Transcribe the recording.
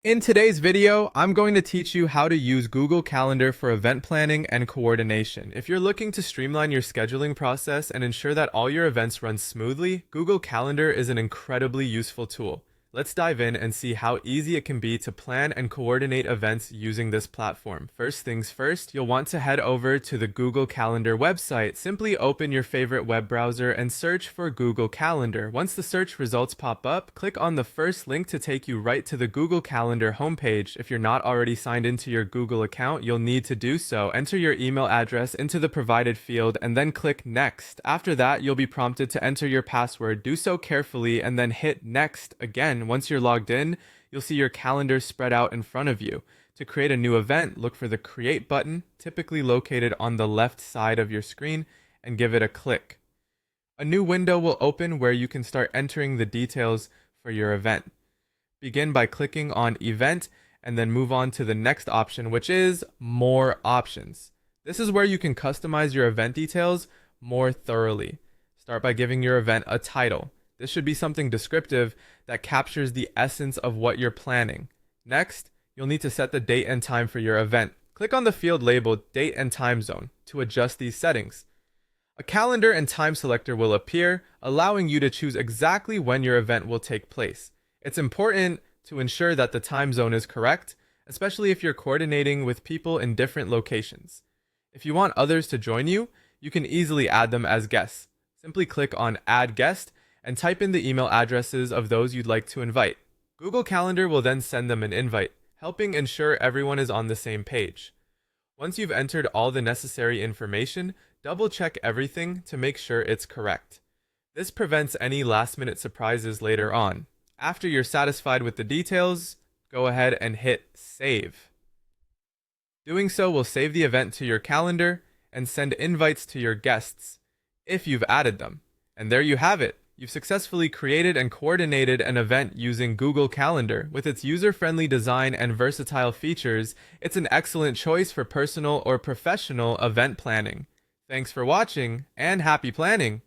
In today's video, I'm going to teach you how to use Google Calendar for event planning and coordination. If you're looking to streamline your scheduling process and ensure that all your events run smoothly, Google Calendar is an incredibly useful tool. Let's dive in and see how easy it can be to plan and coordinate events using this platform. First things first, you'll want to head over to the Google Calendar website. Simply open your favorite web browser and search for Google Calendar. Once the search results pop up, click on the first link to take you right to the Google Calendar homepage. If you're not already signed into your Google account, you'll need to do so. Enter your email address into the provided field and then click Next. After that, you'll be prompted to enter your password. Do so carefully and then hit Next again. Once you're logged in, you'll see your calendar spread out in front of you. To create a new event, look for the Create button, typically located on the left side of your screen, and give it a click. A new window will open where you can start entering the details for your event. Begin by clicking on Event and then move on to the next option, which is More Options. This is where you can customize your event details more thoroughly. Start by giving your event a title. This should be something descriptive that captures the essence of what you're planning. Next, you'll need to set the date and time for your event. Click on the field labeled Date and Time Zone to adjust these settings. A calendar and time selector will appear, allowing you to choose exactly when your event will take place. It's important to ensure that the time zone is correct, especially if you're coordinating with people in different locations. If you want others to join you, you can easily add them as guests. Simply click on Add Guest and type in the email addresses of those you'd like to invite. Google Calendar will then send them an invite, helping ensure everyone is on the same page. Once you've entered all the necessary information, double-check everything to make sure it's correct. This prevents any last-minute surprises later on. After you're satisfied with the details, go ahead and hit Save. Doing so will save the event to your calendar and send invites to your guests if you've added them. And there you have it. You've successfully created and coordinated an event using Google Calendar. With its user-friendly design and versatile features, it's an excellent choice for personal or professional event planning. Thanks for watching, and happy planning!